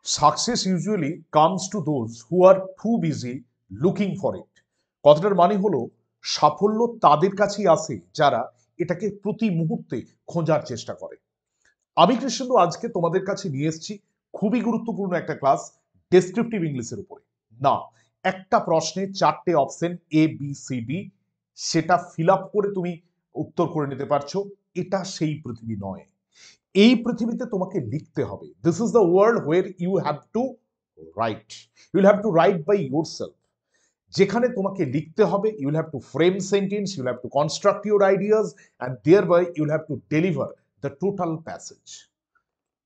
Success usually comes to those who are too busy looking for it. কথাটার মানে হলো সাফল্য তাদের কাছেই আসে যারা এটাকে প্রতি মুহূর্তে খোঁজার চেষ্টা করে। আমি কৃষ্ণেন্দু আজকে তোমাদের কাছে নিয়ে এসেছি খুবই গুরুত্বপূর্ণ একটা ক্লাস, ডেসক্রিপটিভ ইংলিশের উপরে। না, একটা প্রশ্নে 4টে option A B C D, সেটা ফিল আপ করে তুমি উত্তর করে নিতে পারছো। এটা সেই পৃথিবী নয়। এই পৃথিবীতে তোমাকে লিখতে হবে। This is the world where you have to write. You have to write by yourself. যেখানে তোমাকে লিখতে হবে, you have to frame sentence, you have to construct your ideas and thereby you have to deliver the total passage.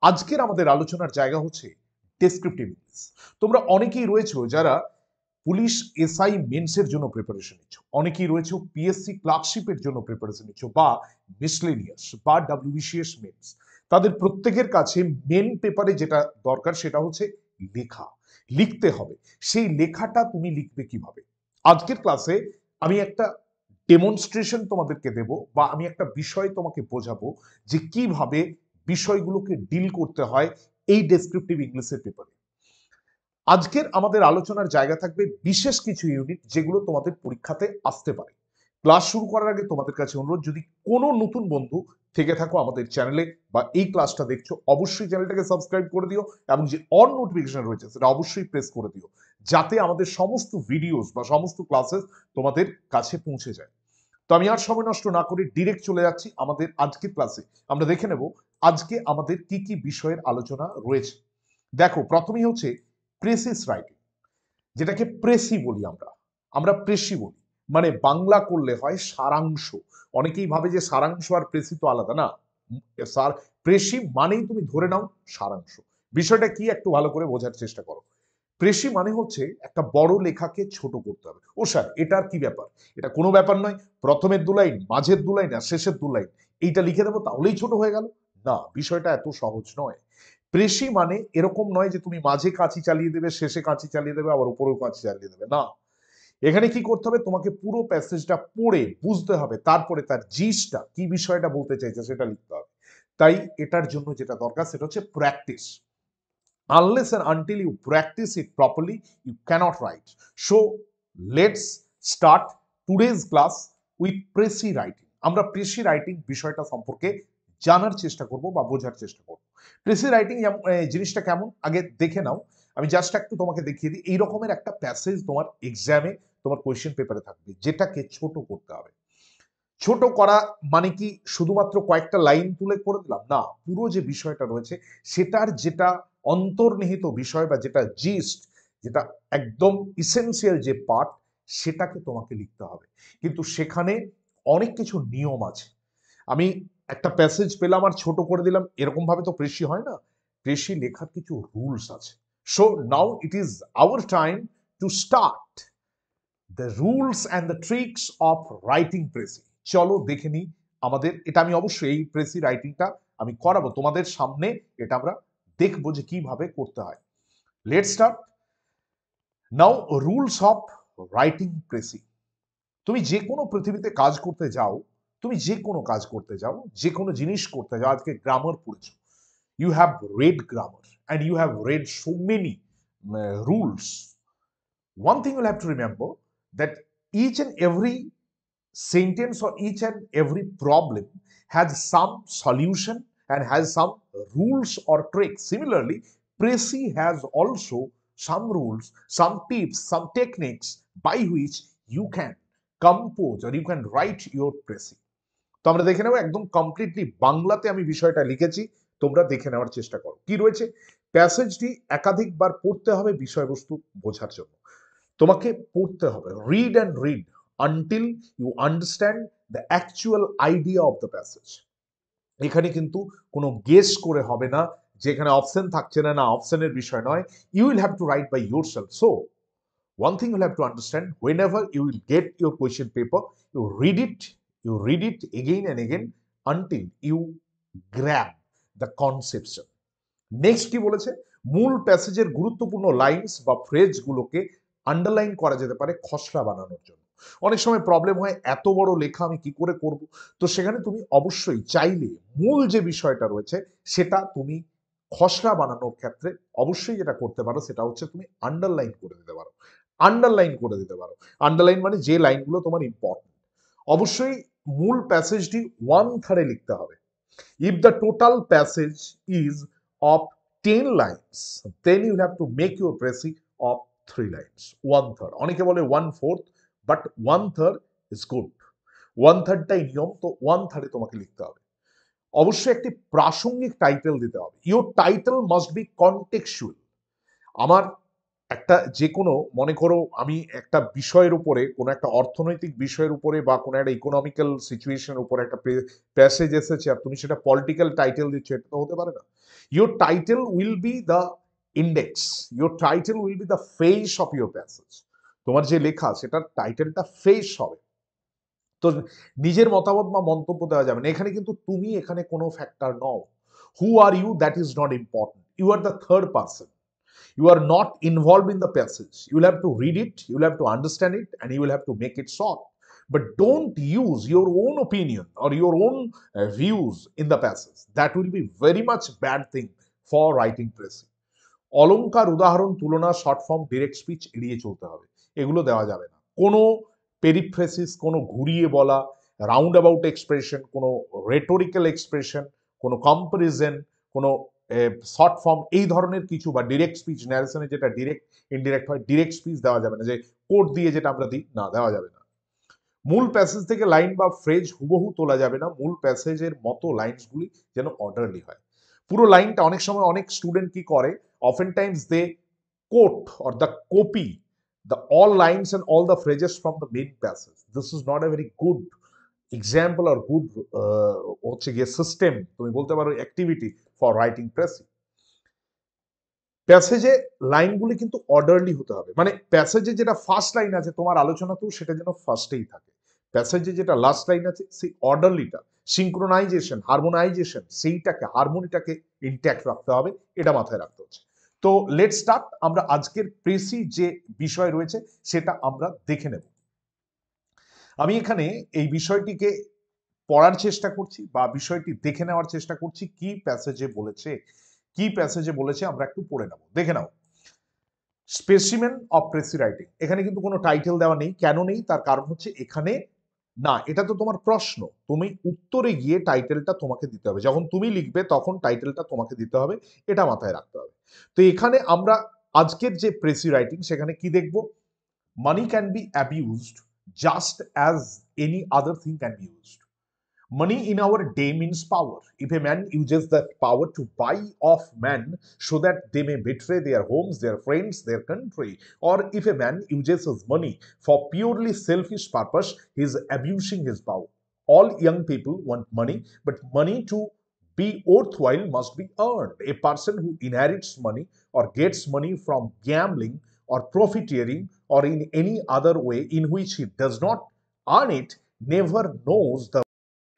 আজকের আমাদের আলোচনার জায়গা হচ্ছে descriptive English. তোমরা অনেকেই রয়েছো যারা পুলিশ এসআই মেন্সের জন্য প্রিপারেশন নিচ্ছ, অনেকেই রয়েছে পিএসসি ক্লার্কশিপের জন্য প্রিপারেশন নিচ্ছ, বা মিসলেনিয়াস বা ডাব্লিউবিসিএস মেন্স। তাদের প্রত্যেকের কাছে মেন পেপারে যেটা দরকার সেটা হচ্ছে লেখা। লিখতে হবে। সেই লেখাটা তুমি লিখবে কিভাবে? আজকের ক্লাসে আমি একটা ডেমনস্ট্রেশন তোমাদেরকে দেব, বা আমি একটা বিষয় তোমাকে বোঝাবো যে কিভাবে বিষয়গুলোকে ডিল করতে হয় এই ডেসক্রিপটিভ ইংলিশের পেপারে। আজকের আমাদের আলোচনার জায়গা থাকবে বিশেষ কিছু ইউনিট যেগুলো তোমাদের পরীক্ষাতে আসতে পারে। ক্লাস শুরু করার আগে তোমাদের কাছে অনুরোধ, যদি কোনো নতুন বন্ধু থেকে থাকো আমাদের চ্যানেলে বা এই ক্লাসটা দেখছো, অবশ্যই চ্যানেলটাকে সাবস্ক্রাইব করে দিও এবং যে অল নোটিফিকেশন রয়েছে সেটা অবশ্যই প্রেস করে দিও, যাতে আমাদের সমস্ত ভিডিওস বা সমস্ত ক্লাসেস তোমাদের কাছে পৌঁছে যায়। তো আমি আর সময় নষ্ট না করে ডিরেক্ট চলে যাচ্ছি আমাদের আজকের ক্লাসে। আমরা দেখে নেব আজকে আমাদের কি কি বিষয়ের আলোচনা রয়েছে। দেখো, প্রথমেই হচ্ছে প্রেসিস রাইটিং, যেটাকে প্রেসি বলি আমরা। আমরা প্রেসি বলি, মানে বাংলা করলে হয় সারাংশ। অনেকেই ভাবে যে সারাংশ আর প্রেসি তো আলাদা। না, স্যার, প্রেসি মানেই তুমি ধরে নাও সারাংশ। বিষয়টা কি একটু ভালো করে বোঝার চেষ্টা করো। প্রেসি মানে হচ্ছে একটা বড় লেখাকে ছোট করতে হবে। ও স্যার, এটার কি ব্যাপার? এটা কোনো ব্যাপার নয়, প্রথমের 2 লাইন, মাঝের 2 লাইন আর শেষের 2 লাইন এইটা লিখে দেবো তাহলেই ছোট হয়ে গেল। না, বিষয়টা এত সহজ নয়। প্রেসি মানে এরকম নয় যে তুমি মাঝে কাঁচি চালিয়ে দেবে, শেষে কাঁচি চালিয়ে দেবে, আবার উপরেও কাঁচি চালিয়ে দেবে। না, এখানে কি করতে হবে, তোমাকে পুরো প্যাসেজটা পড়ে বুঝতে হবে, তারপরে তার জিসটা কি, বিষয়টা বলতে চাইছে সেটা লিখতে হবে। তাই এটার জন্য যেটা দরকার সেটা হচ্ছে practice. Unless and until you practice it properly, you cannot write. So let's start today's class with precis writing. আমরা প্রেসি রাইটিং বিষয়টা সম্পর্কে জানার চেষ্টা করব বা বোঝার চেষ্টা করব। প্রেসি রাইটিং জিনিসটা কেমন আগে দেখে নাও। আমি জাস্ট একটু তোমাকে দেখিয়ে দিই। এই রকমের একটা প্যাসেজ তোমার এক্সামে, তোমার কোয়েশ্চেন পেপারে থাকবে, যেটাকে ছোট করতে হবে। ছোট করা মানে কি শুধুমাত্র কয়েকটা লাইন তুলে করে দিলাম? না, পুরো যে বিষয়টা রয়েছে সেটার যেটা অন্তর্নিহিত বিষয় বা যেটা জিস্ট, যেটা একদম ইসেনশিয়াল যে পার্ট, সেটাকে তোমাকে লিখতে হবে। কিন্তু সেখানে অনেক কিছু নিয়ম আছে। আমি একটা প্যাসেজ পেলাম আর ছোট করে দিলাম, এরকম ভাবে তো প্রেসি হয় না। প্রেসি লেখার কিছু রুলস আছে। So now it is our time to start the rules and the tricks of writing precis. চলো দেখে নিই আমাদের এটা। আমি অবশ্যই এই প্রেসি রাইটিংটা আমি করাবো তোমাদের সামনে, এটা আমরা দেখবো যে কিভাবে করতে হয়। Let's start now. Rules of writing precis. তুমি যে কোনো পৃথিবীতে কাজ করতে যাও, তুমি যে কোনো কাজ করতে যাও, যে কোনো জিনিস করতে যাও, আজকে গ্রামার পড়েছো, you have read grammar and you have read so many rules. One thing you'll have to remember, that each and every sentence or each and every problem has some solution and has some rules or tricks. Similarly, Prezi has also some rules, some tips, some techniques by which you can compose or you can write your Prezi. তো আমরা দেখে নেব একদম completely বাংলাতে আমি বিষয়টা লিখেছি, তোমরা দেখে নেওয়ার চেষ্টা করো কি রয়েছে। প্যাসেজটি একাধিকবার পড়তে হবে বিষয়বস্তু বোঝার জন্য। তোমাকে পড়তে হবে, read and read until you understand the actual idea of the passage. এখানে কিন্তু কোনো গেস করে হবে না, যেখানে অপশন থাকছে না, না অপশনের বিষয় নয়। You will have to write by yourself. So one thing you'll have to understand, whenever you will get your question paper, you read it again and again until you grab the conception. Next কি বলেছে, মূল প্যাসেজের গুরুত্বপূর্ণ lines বা phrase গুলোকে underline করা যেতে পারে খসড়া বানানোর জন্য। অনেক সময় প্রবলেম হয় এত বড় লেখা আমি কি করে করব, তো সেখানে তুমি অবশ্যই চাইলে মূল যে বিষয়টা রয়েছে সেটা তুমি খসড়া বানানোর ক্ষেত্রে অবশ্যই যেটা করতে পারো সেটা হচ্ছে তুমি আন্ডারলাইন করে দিতে পারো। আন্ডারলাইন করে দিতে পারো। আন্ডারলাইন মানে যে লাইনগুলো তোমার ইম্পর্টেন্ট। অবশ্যই মূল প্যাসেজটি 1/3 লিখতে হবে। If the total passage is of 10 lines, then you have to make your précis of 3 lines. 1/3. অনেকে বলে 1/4, but 1/3 is good. 1/3 টাই নিয়ম, তো 1/3 তোমাকে লিখতে হবে। অবশ্যই একটি প্রাসঙ্গিক টাইটেল দিতে হবে। Your title must be contextual. আমার একটা যে কোনো, মনে করো আমি একটা বিষয়ের উপরে, কোনো একটা অর্থনৈতিক বিষয়ের উপরে বা কোনো একটা ইকোনমিক্যাল সিচুয়েশনের উপরে একটা প্যাসেজ এসেছে আর তুমি সেটা পলিটিক্যাল টাইটেল দিচ্ছ, এটা তো হতে পারে না। Your title will be the index, your title will be the face of your passage. তোমার যে লেখা সেটার টাইটেলটা ফেস হবে। তো নিজের মতামত বা মন্তব্য দেওয়া যাবে না। এখানে কিন্তু তুমি এখানে কোনো ফ্যাক্টর নও। Who are you, that is not important. You are the third person. You are not involved in the passage. You will have to read it, you will have to understand it, and you will have to make it short. But don't use your own opinion or your own views in the passage. That will be very much bad thing for writing pressing. অলংকার, উদাহরণ, তুলনা, short form, direct speech এড়িয়ে চলতে হবে। এগুলো দেওয়া যাবে না। কোনো পেরিফ্রেসিস, কোনো ঘুরিয়ে বলা, রাউন্ড অ্যাবাউট এক্সপ্রেশন, কোনো রেটোরিক্যাল এক্সপ্রেশন, কোনো কম্পারিজন, কোনো শর্ট ফর্ম, এই ধরনের কিছু, বা ডিরেক্ট স্পিচ, ন্যারেশনে যেটা ডিরেক্ট ইনডিরেক্ট হয়, ডিরেক্ট স্পিচ দেওয়া যাবে না, যে কোড দিয়ে যেটা আমরা দিই, না, দেওয়া যাবে না। মূল প্যাসেজ থেকে লাইন বা ফ্রেজ হুবহু তোলা যাবে না। মূল প্যাসেজের মতো লাইনসগুলি যেন অর্ডারলি হয়। পুরো লাইনটা, অনেক সময় অনেক স্টুডেন্ট কি করে, often times they quote or the copy the all lines and all the phrases from the main passage. This is not a very good example or good হচ্ছে গিয়ে সিস্টেম, তুমি বলতে পারো অ্যাক্টিভিটি ফর রাইটিং প্রেসিং। প্যাসেজে লাইনগুলি কিন্তু orderly হতে হবে। মানে প্যাসেজে যেটা ফার্স্ট লাইন আছে তোমার আলোচনাতেও সেটা যেন ফার্স্টেই থাকে। প্যাসেজে যেটা লাস্ট লাইন আছে সেই অর্ডারলিটা, সিঙ্ক্রোনাইজেশন, হারমোনাইজেশন, সেইটাকে, হারমোনিটাকে ইনট্যাক্ট রাখতে হবে। এটা মাথায় রাখতে হচ্ছে। তো লেট স্টার্ট। আমরা আজকের প্রেসি যে বিষয় রয়েছে সেটা আমরা দেখে নেব। আমি এখানে এই বিষয়টিকে পড়ার চেষ্টা করছি বা বিষয়টি দেখে নেওয়ার চেষ্টা করছি, কি প্যাসেজে বলেছে। কি প্যাসেজে বলেছে আমরা একটু পড়ে নেব, দেখে নাও। Specimen of precis writing. এখানে কিন্তু কোনো টাইটেল দেওয়া নেই। কেন নেই? তার কারণ হচ্ছে এখানে, না, এটা তো তোমার প্রশ্ন, তুমি উত্তরে গিয়ে টাইটেলটা তোমাকে দিতে হবে। যখন তুমি লিখবে তখন টাইটেলটা তোমাকে দিতে হবে, এটা মাথায় রাখতে হবে। তো এখানে আমরা আজকের যে প্রেসি রাইটিং সেখানে কি দেখব? মানি can B abused just as any other thing can be used. Money in our day means power. If a man uses that power to buy off men so that they may betray their homes, their friends, their country, or if a man uses his money for purely selfish purpose, he is abusing his power. All young people want money, but money to be worthwhile must be earned. A person who inherits money or gets money from gambling or profiteering or in any other way in which he does not earn it never knows the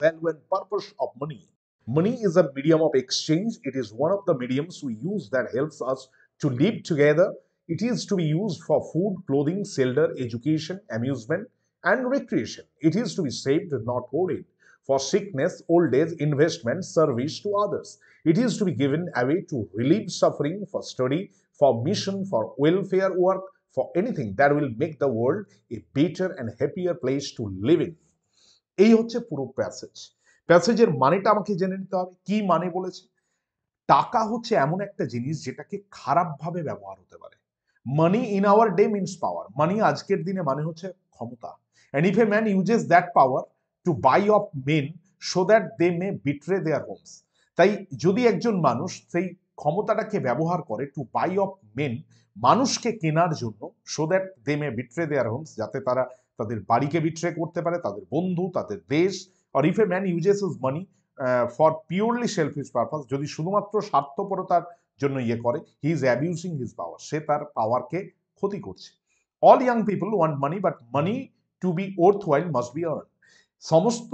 value and purpose of money. Money is a medium of exchange. It is one of the mediums we use that helps us to live together. It is to be used for food, clothing, shelter, education, amusement, and recreation. It is to be saved, not hoarded. For sickness, old age, investment, service to others. It is to be given away to relieve suffering, for study, for mission, for welfare work, for anything that will make the world a better and happier place to live in. এই হচ্ছে পুরো passage. প্যাসেজের মানেটা আমাকে জেনে নিতে হবে। কি মানে বলেছে? টাকা হচ্ছে এমন একটা জিনিস যেটাকে খারাপভাবে ব্যবহার হতে পারে। Money in our day means power. Money আজকের দিনে মানে হচ্ছে ক্ষমতা। And if a man uses that power to buy of men so that they may betray their homes. তাই যদি একজন মানুষ সেই ক্ষমতাটাকে ব্যবহার করে টু বাই অফ মেন, মানুষকে কেনার জন্য, so that they may betray their homes, যাতে তারা তাদের বাড়িকে বিট্রে করতে পারে, তাদের বন্ধু, তাদের দেশ। আর if a man uses his money for purely selfish purpose, যদি শুধুমাত্র স্বার্থপরতার জন্য ইয়ে করে, he is abusing his power, সে তার পাওয়ারকে ক্ষতি করছে। All young people want money, but money to be worthwhile must be earn. সমস্ত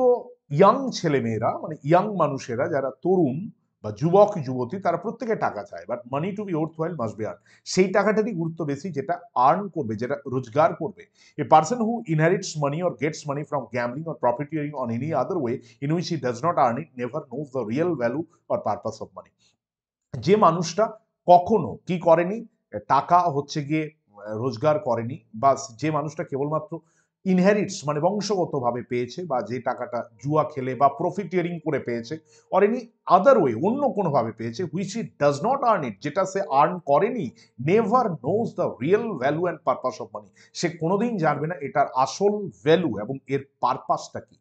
ইয়াং ছেলেমেয়েরা, মানে ইয়াং মানুষেরা, যারা তরুণ বা যুবক যুবতী, তারা প্রত্যেকে টাকা চায়, but money to be worthwhile must be earn. সেই টাকাটারই গুরুত্ব বেশি যেটা আর্ন করবে, যেটা রোজগার করবে। A person who inherits money or gets money from gambling or profiteering on any other way in which he does not earn it never knows the real value or purpose of money. যে মানুষটা কখনো কি করেনি, টাকা হচ্ছে গিয়ে রোজগার করেনি, বা যে মানুষটা কেবলমাত্র ইনহেরিটস মানে বংশগতভাবে পেয়েছে, বা যে টাকাটা জুয়া খেলে বা প্রফিটিয়ারিং করে পেয়েছে, অর এনি আদার ওয়ে অন্য কোনোভাবে পেয়েছে, which he does not earn it, যেটা সে আর্ন করেনি, never knows the real value and purpose of money. সে কোনোদিন জানবে না এটার আসল ভ্যালু এবং এর পারপাসটা কি।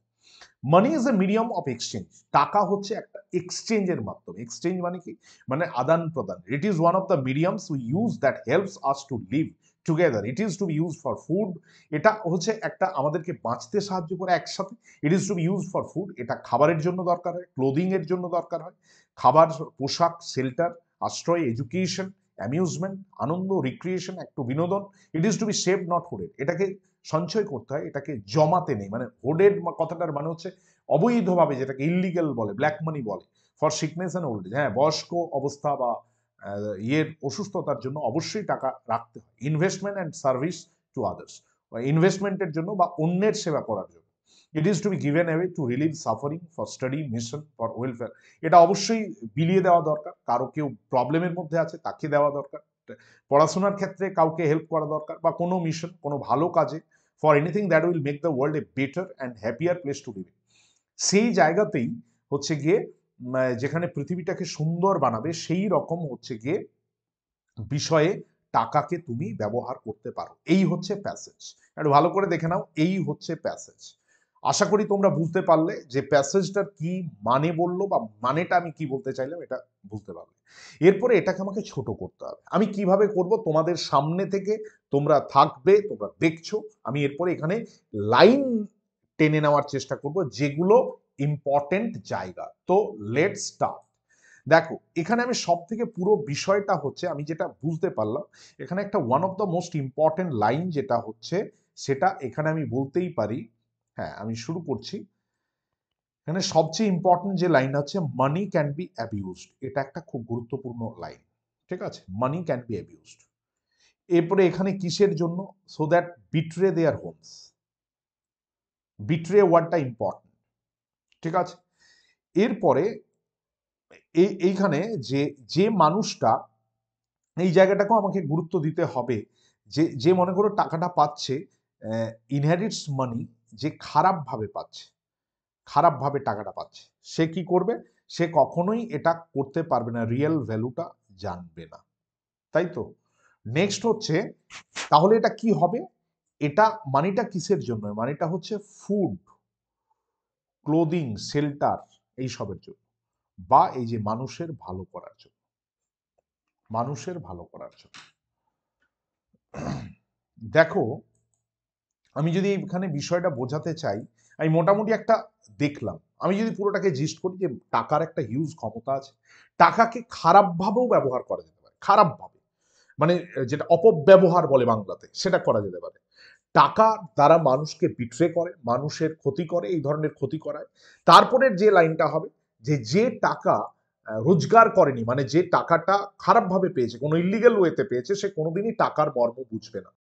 Money is a medium of exchange. টাকা হচ্ছে একটা এক্সচেঞ্জের মাধ্যম। এক্সচেঞ্জ মানে কি? মানে আদান প্রদান। It is one of the mediums we use that helps us to live together. It is to be use for food. এটা হচ্ছে একটা আমাদেরকে বাঁচতে সাহায্য করে একসাথে। It is to be use for food. এটা খাবারের জন্য দরকার হয়, ক্লোদিং এর জন্য দরকার হয়। খাবার, পোশাক, শেল্টার, আশ্রয়, এডুকেশন, অ্যামিউজমেন্ট, আনন্দ, রিক্রিয়েশন, একটু বিনোদন। It is to be save not hoarded. এটাকে সঞ্চয় করতে হয়, এটাকে জমাতে নেই। মানে হোডেড কথাটার মানে হচ্ছে অবৈধভাবে, যেটাকে ইল্লিগাল বলে, ব্ল্যাক মানি বলে। For sickness and old age, হ্যাঁ, বয়স্ক অবস্থা বা ইয়ের অসুস্থতার জন্য অবশ্যই টাকা রাখতে হয়। Investment and service to others, ইনভেস্টমেন্টের জন্য বা অন্যের সেবা করার জন্য। It is to be given away to relieve suffering, for study, mission, for welfare. এটা অবশ্যই বিলিয়ে দেওয়া দরকার। কারো কেউ প্রবলেমের মধ্যে আছে তাকে দেওয়া দরকার, পড়াশোনার ক্ষেত্রে কাউকে হেল্প করা দরকার, বা কোনো মিশন, কোনো ভালো কাজে, for anything that will make the world a better and happier place to live. সেই জায়গাতেই হচ্ছে গিয়ে যেখানে পৃথিবীটাকে সুন্দর বানাবে, সেই রকম হচ্ছে গিয়ে বিষয়ে টাকাকে তুমি ব্যবহার করতে পারো। এই হচ্ছে প্যাসেজ। একটু ভালো করে দেখে নাও, এই হচ্ছে প্যাসেজ। আশা করি তোমরা বুঝতে পারলে যে প্যাসেজটার কি মানে বললো, বা মানেটা আমি কি বলতে চাইলাম এটা বুঝতে পারলে। এরপরে এটাকে আমাকে ছোট করতে হবে। আমি কিভাবে করব? তোমাদের সামনে থেকে তোমরা থাকবে, তোমরা দেখছো, আমি এরপরে এখানে লাইন টেনে নেওয়ার চেষ্টা করব যেগুলো ইম্পর্টেন্ট জায়গা। তো লেটস স্টার্ট। দেখো, এখানে আমি সব থেকে পুরো বিষয়টা হচ্ছে আমি যেটা বুঝতে পারলাম, এখানে একটা one of the most important line যেটা হচ্ছে, সেটা এখানে আমি বলতেই পারি। হ্যাঁ, আমি শুরু করছি। এখানে সবচেয়ে ইম্পর্টেন্ট যে লাইন হচ্ছে, মানি ক্যান বি অ্যাবিউজড। এটা একটা খুব গুরুত্বপূর্ণ লাইন। ঠিক আছে, মানি ক্যান বি অ্যাবিউজড। এরপরে এখানে কিসের জন্য? So that betray their Holmes. Betray ওয়ার্ডটা ইম্পর্টেন্ট। ঠিক আছে, এরপরে এইখানে যে যে মানুষটা, এই জায়গাটাকেও আমাকে গুরুত্ব দিতে হবে। যে যে মনে করো টাকাটা পাচ্ছে, ইনহেরিটস মানি, যে খারাপভাবে পাচ্ছে, খারাপভাবে টাকাটা পাচ্ছে, সে কি করবে? সে কখনোই এটা করতে পারবে না, রিয়েল ভ্যালুটা জানবে না। তাই তো? নেক্সট হচ্ছে, তাহলে এটা কি হবে? এটা মানিটা কিসের জন্য? মানিটা হচ্ছে ফুড, ক্লোদিং, শেল্টার, এইসবের জন্য, বা এই যে মানুষের ভালো করার জন্য, মানুষের ভালো করার জন্য। দেখো, আমি যদি এখানে বিষয়টা বোঝাতে চাই, আমি মোটামুটি একটা দেখলাম। আমি যদি পুরোটাকে জিস্ট করি, যে টাকার একটা হিউজ ক্ষমতা আছে। টাকাকে খারাপভাবেও ব্যবহার করা যেতে পারে, খারাপভাবে, মানে যেটা অপব্যবহার বলে বাংলাতে, সেটা করা যেতে পারে। টাকা দ্বারা মানুষকে বিট্রে করে, মানুষের ক্ষতি করে, এই ধরনের ক্ষতি করায়। তারপরের যে লাইনটা হবে, যে যে টাকা রোজগার করেনি, মানে যে টাকাটা খারাপভাবে পেয়েছে, কোনো ইল্লিগাল ওয়েতে পেয়েছে, সে কোনোদিনই টাকার মর্ম বুঝবে না।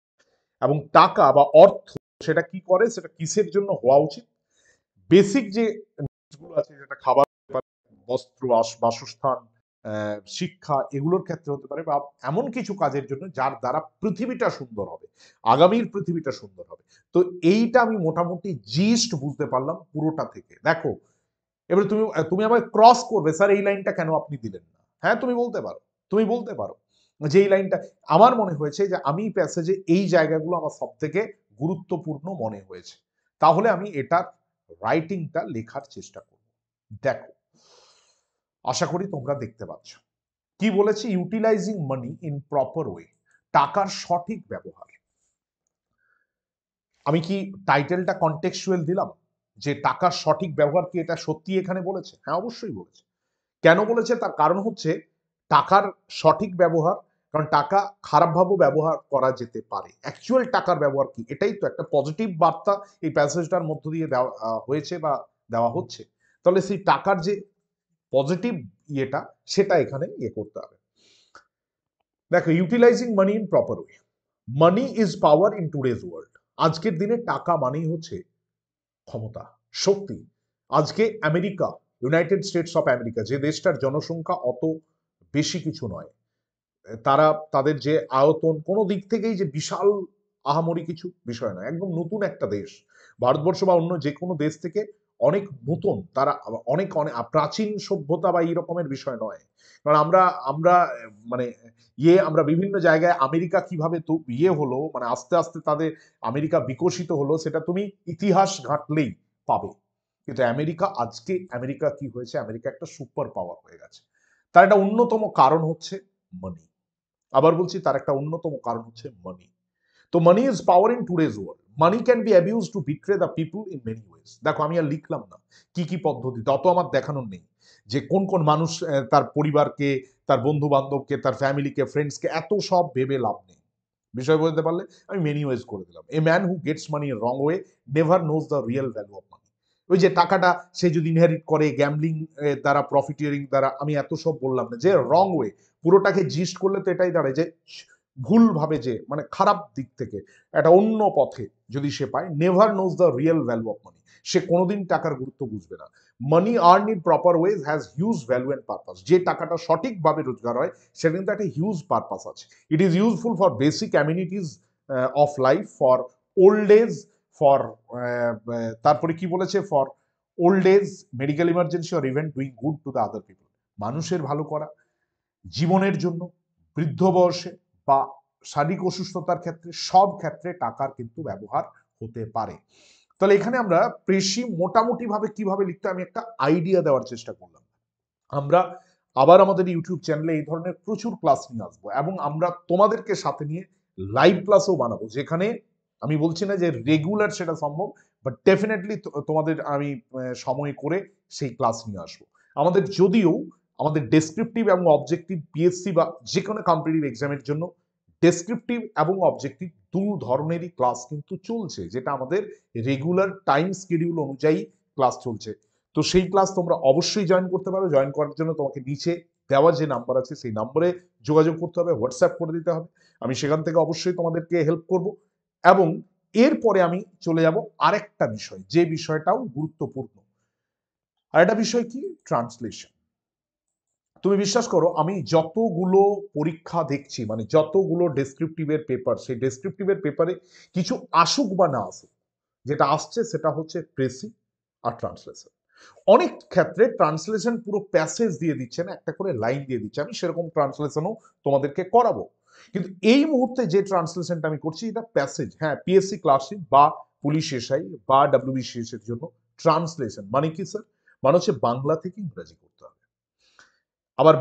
এবং টাকা বা অর্থ, সেটা কি করে, সেটা কিসের জন্য হওয়া উচিত? বেসিক যে জিনিসগুলো আছে, যেটা খাবার, বস্ত্র, বাসস্থান, শিক্ষা, এগুলোর ক্ষেত্রে হতে পারে, বা এমন কিছু কাজের জন্য যার দ্বারা পৃথিবীটা সুন্দর হবে, আগামীর পৃথিবীটা সুন্দর হবে। তো এইটা আমি মোটামুটি জিস্ট বুঝতে পারলাম পুরোটা থেকে। দেখো, এবারে তুমি তুমি আমায় ক্রস করবে, স্যার এই লাইনটা কেন আপনি দিলেন না? হ্যাঁ, তুমি বলতে পারো, তুমি বলতে পারো যে এই লাইনটা আমার মনে হয়েছে, যে আমি প্যাসেজে এই জায়গাগুলো আমার সব থেকে গুরুত্বপূর্ণ মনে হয়েছে, তাহলে আমি এটার রাইটিংটা লেখার চেষ্টা করব। দেখো, আশা করি তোমরা দেখতে পাচ্ছ কি বলেছি। Utilising money in proper way, টাকার সঠিক ব্যবহার। আমি কি টাইটেলটা কন্টেক্সচুয়াল দিলাম? যে টাকার সঠিক ব্যবহার কি এটা সত্যি এখানে বলেছে? হ্যাঁ, অবশ্যই বলেছে। কেন বলেছে? তার কারণ হচ্ছে টাকার সঠিক ব্যবহার। কারণ টাকা খারাপভাবেও ব্যবহার করা যেতে পারে। অ্যাকচুয়াল টাকার ব্যবহার কি, এটাই তো একটা পজিটিভ বার্তা এই প্যাসেজটার মধ্য দিয়ে দেওয়া হয়েছে বা দেওয়া হচ্ছে। তাহলে সেই টাকার যে পজিটিভ ইয়েটা, সেটা এখানে করতে হবে। দেখো, utilising money in proper way. Money is power in today's world. আজকের দিনে টাকা মানেই হচ্ছে ক্ষমতা, শক্তি। আজকে America, United states of America, যে দেশটার জনসংখ্যা অত বেশি কিছু নয়। তারা তাদের যে আয়তন কোনো দিক থেকেই যে বিশাল আহামরি কিছু বিষয় নয়, একদম নতুন একটা দেশ। ভারতবর্ষ বা অন্য যে কোনো দেশ থেকে অনেক নতুন, তারা অনেক অনেক প্রাচীন সভ্যতা বা এই রকমের বিষয় নয়। কারণ আমরা আমরা মানে আমরা বিভিন্ন জায়গায় আমেরিকা কিভাবে তো হলো, মানে আস্তে আস্তে তাদের আমেরিকা বিকশিত হলো, সেটা তুমি ইতিহাস ঘাঁটলেই পাবে। কিন্তু আমেরিকা কি হয়েছে, আমেরিকা একটা সুপার পাওয়ার হয়ে গেছে। তার একটা অন্যতম কারণ হচ্ছে মানি। আবার বলছি, তার একটা অন্যতম কারণ হচ্ছে মানি। তো money is power in today's world. Money can be abuse to betray the people in many ways. দেখো, আমি আর লিখলাম না কি কি পদ্ধতি, তত আমার দেখানোর নেই যে কোন কোন মানুষ তার পরিবারকে, তার বন্ধু বান্ধবকে, তার ফ্যামিলিকে, ফ্রেন্ডসকে এত সব ভেবে লাভ নেই। বিষয় বলতে পারলে আমি মেনি ওয়েজ করে দিলাম। A man who Gates money wrong way never knows the real value of মানি। ওই যে টাকাটা সে যদি ইনহেরিট করে গ্যাম্বলিং দ্বারা, প্রফিটিয়ারিং দ্বারা, আমি এত সব বললাম না, যে রং ওয়ে, পুরোটাকে জিস্ট করলে তো এটাই দাঁড়ায় যে ভুল ভাবে, যে মানে খারাপ দিক থেকে একটা অন্য পথে যদি সে পায়, never knows the real value of money, সে কোনোদিন টাকার গুরুত্ব বুঝবে না। Money earn in proper ways has huge value and purpose. যে টাকাটা সঠিকভাবে রোজগার হয় সেটা কিন্তু একটা হিউজ পারপাস আছে। It is useful for basic amenities of life, for old age, for তারপরে কি বলেছে, for old age, medical emergency, or even doing good to the other people. মানুষের ভালো করা, জীবনের জন্য, বৃদ্ধ বয়সে বা শারীরিক অসুস্থতার ক্ষেত্রে, সব ক্ষেত্রে টাকার কিন্তু ব্যবহার হতে পারে। তাহলে এখানে আমরা পেশি মোটামুটি ভাবে কিভাবে লিখতে, আমি একটা আইডিয়া দেওয়ার চেষ্টা করলাম। আমরা আবার আমাদের ইউটিউব চ্যানেলে এই ধরনের প্রচুর ক্লাস নিয়ে আসবো, এবং আমরা তোমাদেরকে সাথে নিয়ে লাইভ ক্লাসও বানাবো, যেখানে আমি বলছি না যে রেগুলার সেটা সম্ভব, বাট ডেফিনেটলি তোমাদের আমি সময় করে সেই ক্লাস নিয়ে আসবো। যদিও আমাদের ডেসক্রিপটিভ এবং অবজেক্টিভ পিএসসি বা যে কোনো কম্পিটিটিভ এক্সামের জন্য ডেসক্রিপটিভ এবং অবজেক্টিভ দু ধরনেরই ক্লাস কিন্তু চলছে, যেটা আমাদের রেগুলার টাইম শিডিউল অনুযায়ী ক্লাস চলছে। তো সেই ক্লাস তোমরা অবশ্যই জয়েন করতে পারো। জয়েন করার জন্য তোমাকে নিচে দেওয়া যে নাম্বার আছে সেই নাম্বারে যোগাযোগ করতে হবে, হোয়াটসঅ্যাপ করে দিতে হবে। আমি সেখান থেকে অবশ্যই তোমাদেরকে হেল্প করব। এবং এরপরে আমি চলে যাব আরেকটা বিষয়, যে বিষয়টাও গুরুত্বপূর্ণ। আরেকটা বিষয় কি, ট্রান্সলেশন। তুমি বিশ্বাস করো, আমি যতগুলো পরীক্ষা দেখছি, মানে যতগুলো ডেসক্রিপটিভের পেপার, সেই ডেসক্রিপটিভের পেপারে কিছু আসুক বা না আসুক, যেটা আসছে সেটা হচ্ছে প্রেসি আর ট্রান্সলেশন। অনেক ক্ষেত্রে ট্রান্সলেশন পুরো প্যাসেজ দিয়ে দিচ্ছে না, একটা করে লাইন দিয়ে দিচ্ছে। আমি সেরকম ট্রান্সলেশনও তোমাদেরকে করাবো, কিন্তু এই মুহূর্তে যে ট্রান্সলেশনটা আমি করছি এটা প্যাসেজ। হ্যাঁ, পিএসসি ক্লার্কশিপ বা পুলিশ এসআই বা ডাব্লিউবিসিএস এর জন্য ট্রান্সলেশন মানে কি স্যার, মানে হচ্ছে বাংলা থেকে ইংরেজি করতে হবে, আবার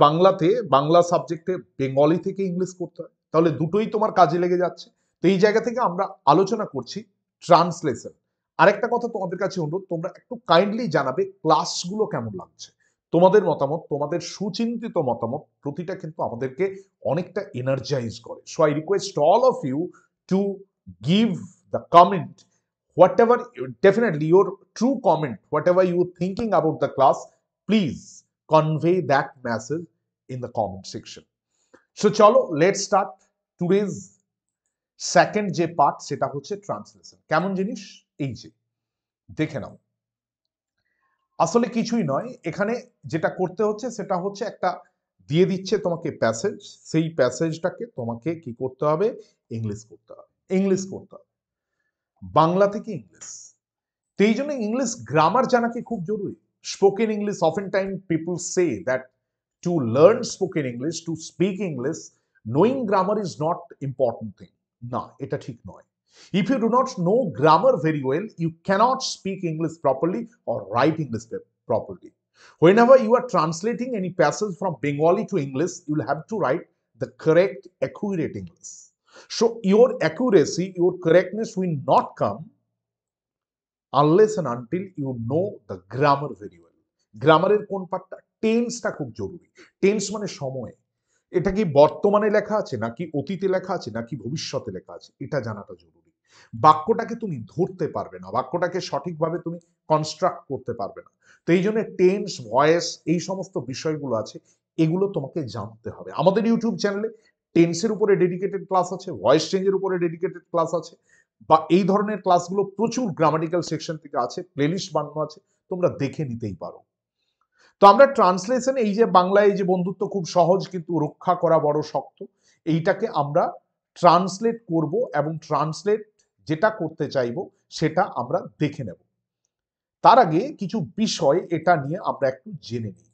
বাংলা সাবজেক্টে বেঙ্গলি থেকে ইংলিশ করতে হয়, তাহলে দুটোই তোমার কাজে লেগে যাচ্ছে। তো এই জায়গা থেকে আমরা আলোচনা করছি ট্রান্সলেশন। আরেকটা কথা তোমাদের কাছে অনুরোধ, তোমরা একটু কাইন্ডলি জানাবে ক্লাসগুলো কেমন লাগছে। তোমাদের মতামত, তোমাদের সুচিন্তিত মতামত প্রতিটা কিন্তু আমাদেরকে অনেকটা এনার্জাইজ করে। So I request all of you to give the comment, whatever, definitely your true comment, whatever you thinking about the class, please convey that message in the comment section. So chalo, let's start today's second যে part, সেটা হচ্ছে translation. কেমন জিনিস, এই যে দেখে নাও, আসলে কিছুই নয়। এখানে যেটা করতে হচ্ছে সেটা হচ্ছে একটা দিয়ে দিচ্ছে তোমাকে প্যাসেজ, সেই প্যাসেজটাকে তোমাকে কি করতে হবে, ইংলিশ করতে হবে, বাংলা থেকে ইংলিশ। তো এই জন্য ইংলিশ গ্রামার জানা কি খুব জরুরি। Spoken English, often time people say that to learn spoken English, to speak English, knowing grammar is not important thing. না, এটা ঠিক নয়। If you do not know grammar very well, you cannot speak English properly or write English properly. Whenever you are translating any passage from Bengali to English, you will have to write the correct, accurate English. So your accuracy, your correctness will not come unless and until you know the grammar very well. গ্রামারের কোন পার্টটা, টেন্সটা খুব জরুরি। Tense মানে সময়, এটা কি বর্তমানে লেখা আছে নাকি অতীতে লেখা আছে নাকি ভবিষ্যতে লেখা আছে, এটা জানাটা জরুরি। বাক্যটাকে তুমি ধরতে পারবে না, বাক্যটাকে সঠিকভাবে তুমি কনস্ট্রাক্ট করতে পারবে না। তো এই জন্য টেন্স, ভয়েস, এই সমস্ত বিষয়গুলো আছে, এগুলো তোমাকে জানতে হবে। আমাদের ইউটিউব চ্যানেলে টেন্সের উপরে ডেডিকেটেড ক্লাস আছে, ভয়েস চেঞ্জের উপরে ডেডিকেটেড ক্লাস আছে, বা এই ধরনের ক্লাসগুলো প্রচুর গ্রামাটিক্যাল সেকশন থেকে আছে, প্লেলিস্ট বানানো আছে, তোমরা দেখে নিতেই পারো। তো আমরা ট্রান্সলেশন, এই যে বাংলায় এই যে বন্ধুত্ব খুব সহজ কিন্তু রক্ষা করা বড় শক্ত, এইটাকে আমরা ট্রান্সলেট করব এবং ট্রান্সলেট যেটা করতে চাইবো সেটা আমরা দেখে নেব। তার আগে কিছু বিষয় এটা নিয়ে আমরা একটু জেনে নিই।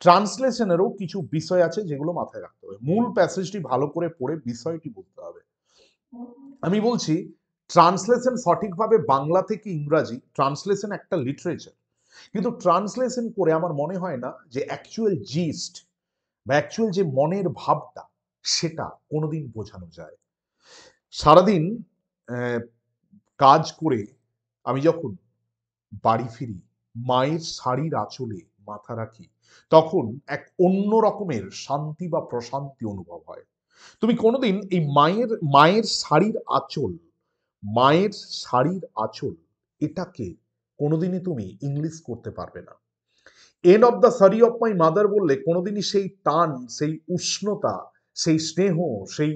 ট্রান্সলেশনেরও কিছু বিষয় আছে যেগুলো মাথায় রাখতে হবে। মূল প্যাসেজটি ভালো করে পড়ে বিষয়টি বুঝতে হবে। আমি বলছি ট্রান্সলেশন সঠিকভাবে বাংলা থেকে ইংরাজি, ট্রান্সলেশন একটা লিটারেচার, কিন্তু ট্রান্সলেশন করে আমার মনে হয় না যে অ্যাকচুয়াল জিস্ট বা অ্যাকচুয়াল যে মনের ভাবটা সেটা কোনোদিন বোঝানো যায়। সারাদিন কাজ করে আমি যখন বাড়ি ফিরি, মায়ের শাড়ির আঁচলে মাথা রাখি, তখন এক অন্য রকমের শান্তি বা প্রশান্তি অনুভব হয়। তুমি কোনোদিন এই মায়ের শাড়ির আঁচল, মায়ের শাড়ির আঁচল এটাকে কোনোদিনই তুমি ইংলিশ করতে পারবে না। End of the sari of my mother বললে কোনোদিনই সেই টান, সেই উষ্ণতা, সেই স্নেহ, সেই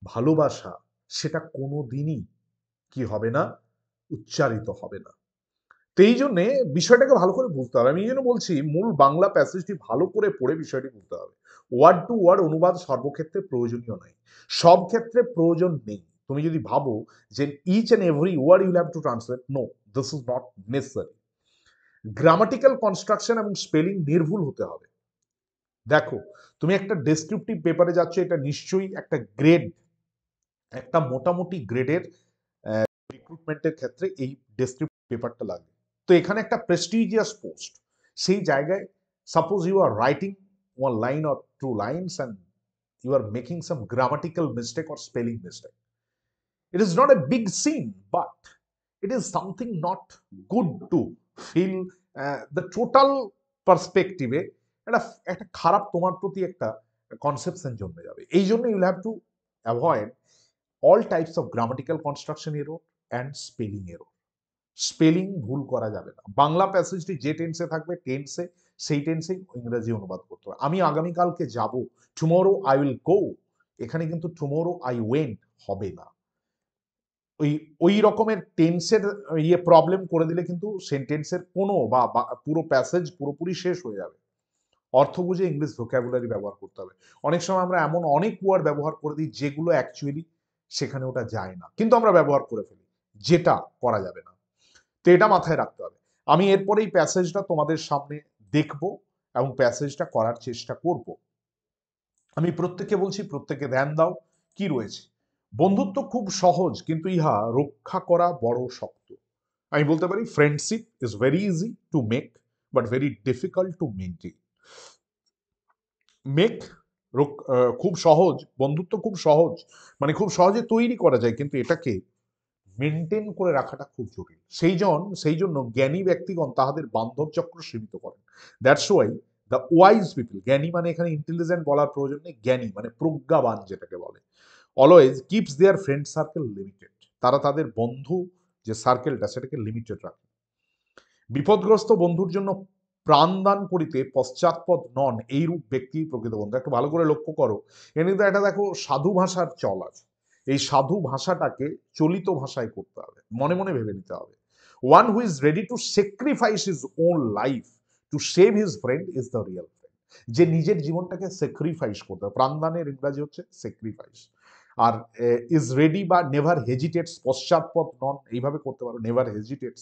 ভালোবাসা সেটা কোনোদিনই কি হবে না, উচ্চারিত হবে না। তো এই জন্যে বিষয়টাকে ভালো করে বুঝতে হবে। আমি এই জন্য বলছি মূল বাংলা প্যাসেজটি ভালো করে পড়ে বিষয়টি বুঝতে হবে। ওয়ার্ড টু ওয়ার্ড অনুবাদ সর্বক্ষেত্রে প্রয়োজনীয় নয়, সব ক্ষেত্রে প্রয়োজন নেই। তুমি যদি ভাবো যে each and every word you'll have to translate, no, this is not necessary. Grammatical construction এবং স্পেলিং নির্ভুল হতে হবে। দেখো, তুমি একটা ডেসক্রিপটিভ পেপারে যাচ্ছ, এটা নিশ্চয়ই একটা গ্রেড, একটা মোটামুটি গ্রেডের রিক্রুটমেন্টের ক্ষেত্রে এই ডেসক্রিপটিভ পেপারটা লাগবে। তো এখানে একটা প্রেস্টিজিয়াস পোস্ট, সেই জায়গায় suppose you are writing one line or two lines and you are making some grammatical mistake or spelling mistake, it is not a big scene, but it is something not good to feel the total perspective এ একটা একটা খারাপ তোমার প্রতি একটা conception জন্মে যাবে। এই জন্য ইউল have to avoid all types of grammatical construction error and spelling error. Spelling ভুল করা যাবে না। বাংলা প্যাসেজটি যে টেন্সে থাকবে টেন্সে, সেই টেন্সেই ইংরেজি অনুবাদ করতে হবে। আমি আগামীকালকে যাব, টুমোরো আই উইল গো, এখানে কিন্তু টুমোরো আই ওয়েন্ট হবে না। ওই ওই রকমের টেন্সের প্রবলেম করে দিলে কিন্তু সেন্টেন্সের কোনো বা পুরো প্যাসেজ পুরোপুরি শেষ হয়ে যাবে। অর্থ বুঝে ইংলিশ ভোকাবুলারি ব্যবহার করতে হবে। অনেক সময় আমরা এমন অনেক ওয়ার্ড ব্যবহার করে দিই যেগুলো অ্যাকচুয়ালি সেখানে ওটা যায় না, কিন্তু আমরা ব্যবহার করে ফেলি, যেটা করা যাবে না। তো এটা মাথায় রাখতে হবে। আমি এরপরেই প্যাসেজটা তোমাদের সামনে দেখব এবং প্যাসেজটা করার চেষ্টা করব। আমি প্রত্যেককে বলছি, প্রত্যেকে ধ্যান দাও। কি রয়েছে? বন্ধুত্ব খুব সহজ কিন্তু ইহা রক্ষা করা বড় শক্ত। আমি বলতে পারি friendship is very easy to make but very difficult to maintain. Make খুব সহজ, বন্ধুত্ব খুব সহজ, মানে খুব সহজে তৈরি করা যায়, কিন্তু এটাকে মেনটেন করে রাখাটা খুব জরুরি। সেই জন্য জ্ঞানী ব্যক্তিগণ তাহাদের বান্ধব চক্র সীমিত করেন। That's why the wise people, জ্ঞানী মানে এখানে ইন্টেলিজেন্ট বলার প্রয়োজন নেই, জ্ঞানী মানে প্রজ্ঞাবান যেটাকে বলে, অলওয়েজ কিপস দেয়ার ফ্রেন্ড সার্কেল লিমিটেড, তারা তাদের বন্ধু যে সার্কেলটা সেটাকে লিমিটেড রাখে। বিপদগ্রস্ত বন্ধুর জন্য প্রাণদান করিতে পশ্চাৎপদ নন, এইরূপ ব্যক্তি প্রকৃত বন্ধু। একটু ভালো করে লক্ষ্য করো, এর কিন্তু একটা দেখো সাধু ভাষার চল আছে। এই সাধু ভাষাটাকে চলিত ভাষায় করতে হবে, মনে মনে ভেবে নিতে হবে। One who is ready to sacrifice his own life to save his friend is the real friend. যে নিজের জীবনটাকে স্যাক্রিফাইস করতে হবে, প্রাণদানের ইংরাজি হচ্ছে স্যাক্রিফাইস। আর ইজ রেডি বা নেভার হেজিটেটস, পশ্চাৎপদ নন এইভাবে করতে পারো, never hesitates,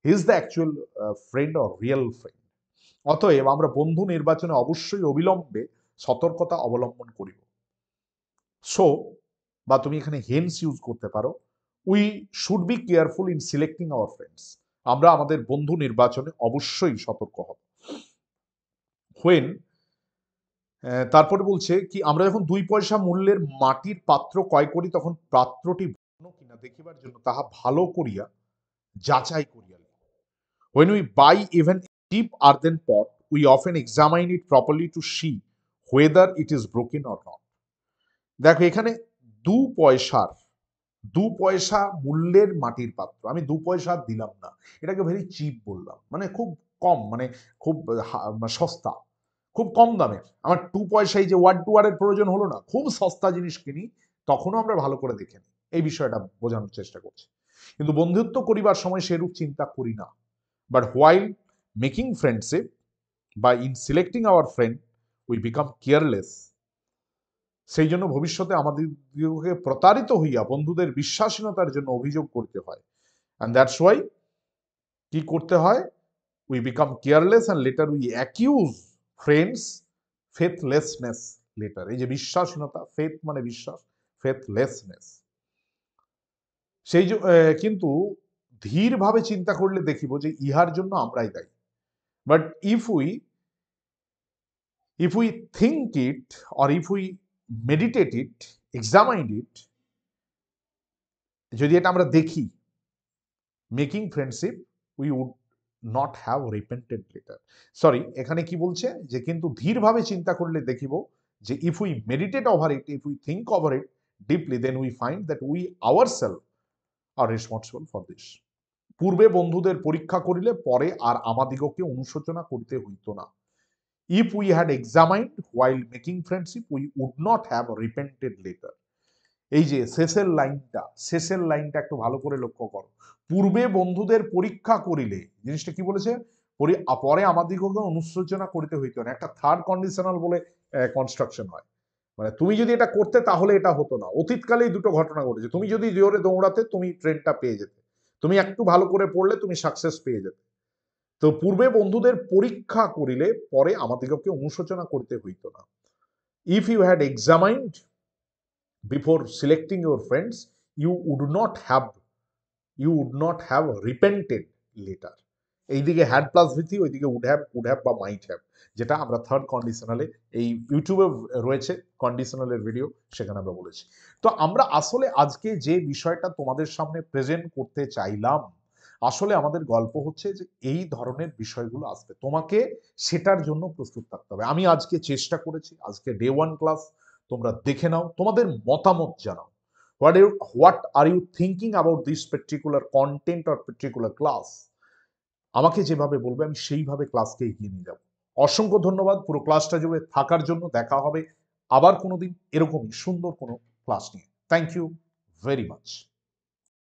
he is the actual friend or real friend. অতএব আমরা বন্ধু নির্বাচনে অবশ্যই অবিলম্বে সতর্কতা অবলম্বন করিব। সো বা তুমি এখানে হেন্স ইউজ করতে পারো, we should be careful in selecting our friends. আমরা আমাদের বন্ধু নির্বাচনে অবশ্যই সতর্ক হব। হোয়েন, তারপরে বলছে কি, আমরা যখন 2 পয়সা মূল্যের মাটির পাত্র ক্রয় করি তখন পাত্রটি ভালো কিনা দেখিবার জন্য তাহা ভালো করিয়া যাচাই করিয়া লই। When we buy even a cheap earthen pot, we often examine it properly to see whether it is broken or not. দেখো এখানে 2 পয়সার 2 পয়সা মূল্যের মাটির পাত্র, আমি 2 পয়সা দিলাম না, এটাকে ভেরি চিপ বললাম, মানে খুব কম, মানে খুব সস্তা, খুব কম দামের। আমার 2 পয়সায় যে ওয়ার্ড টু ওয়ার্ডের প্রয়োজন হলো না, খুব সস্তা জিনিস কিনি, তখনও আমরা ভালো করে দেখে নিই। এই বিষয়টা বোঝানোর চেষ্টা করছি। কিন্তু বন্ধুত্ব করিবার সময় সেরূপ চিন্তা করি না। বাট হোয়াইল মেকিং ফ্রেন্ডশিপ, বা in selecting our friend we become careless, সেই জন্য ভবিষ্যতে আমাদেরকে প্রতারিত হইয়া বন্ধুদের বিশ্বাসহীনতার জন্য অভিযোগ করতে হয়। অ্যান্ড দ্যাটস ওয়াই কি করতে হয়, we become careless and later we accuse friends faithlessness later. এই যে বিশ্বাসহীনতা, ফেথ মানে বিশ্বাস, ফেথলেসনেস, সেই কিন্তু ধীরভাবে চিন্তা করলে দেখিব যে ইহার জন্য আমরাই দায়ী। But if we think it or if we meditate it, examine it, যদি এটা আমরা দেখি, making friendship we would not have repented later. Sorry, এখানে কি বলছে যে কিন্তু ধীরভাবে চিন্তা করলে দেখিব যে if we meditate over it, if we think over it deeply, then we find that we ourself are responsible for this. পূর্বে বন্ধুদের পরীক্ষা করিলে পরে আর আমাদিগকে অনুশোচনা করিতে হইত না। If we had examined while making friendship, we would not have repented later. এই যে শেষের লাইনটা একটু ভালো করে লক্ষ্য করো। পূর্বে বন্ধুদের পরীক্ষা করিলে, জিনিসটা কি বলেছে, পরে আমাদিগকে অনুশোচনা করিতে হইত না। একটা থার্ড কন্ডিশনাল বলে কনস্ট্রাকশন হয়, মানে তুমি যদি এটা করতে তাহলে এটা হতো না। অতীতকালেই দুটো ঘটনা ঘটেছে, তুমি যদি জোরে দৌড়াতে তুমি ট্রেনটা পেয়ে যেতে, তুমি একটু ভালো করে পড়লে তুমি সাকসেস পেয়ে যেতে। তো পূর্বে বন্ধুদের পরীক্ষা করিলে পরে আমাদিগকে অনুশোচনা করতে হইত না। If you had examined before selecting your friends, you would not have repented later. এইদিকে হ্যাড প্লাস ভিথি, ওইদিকে উড হ্যাভ বা মাইট হ্যাভ, যেটা আমরা থার্ড কন্ডিশনালে এই ইউটিউবে রয়েছে কন্ডিশনালের ভিডিও, সেখানে আমরা বলেছি। তো আমরা আসলে আজকে যে বিষয়টা তোমাদের সামনে প্রেজেন্ট করতে চাইলাম, আসলে আমাদের গল্প হচ্ছে যে এই ধরনের বিষয়গুলো আসবে, তোমাকে সেটার জন্য প্রস্তুত থাকতে হবে। আমি আজকে চেষ্টা করেছি, আজকে ডে 1 ক্লাস তোমরা দেখে নাও, তোমাদের মতামত জানাও। What are you thinking about this particular content or particular class. আমাকে যেভাবে বলবে আমি সেইভাবে ক্লাসকে এগিয়ে নিয়ে যাব। অসংখ্য ধন্যবাদ পুরো ক্লাসটা জুড়ে থাকার জন্য। দেখা হবে আবার কোনোদিন এরকমই সুন্দর কোনো ক্লাস নিয়ে। Thank you very much.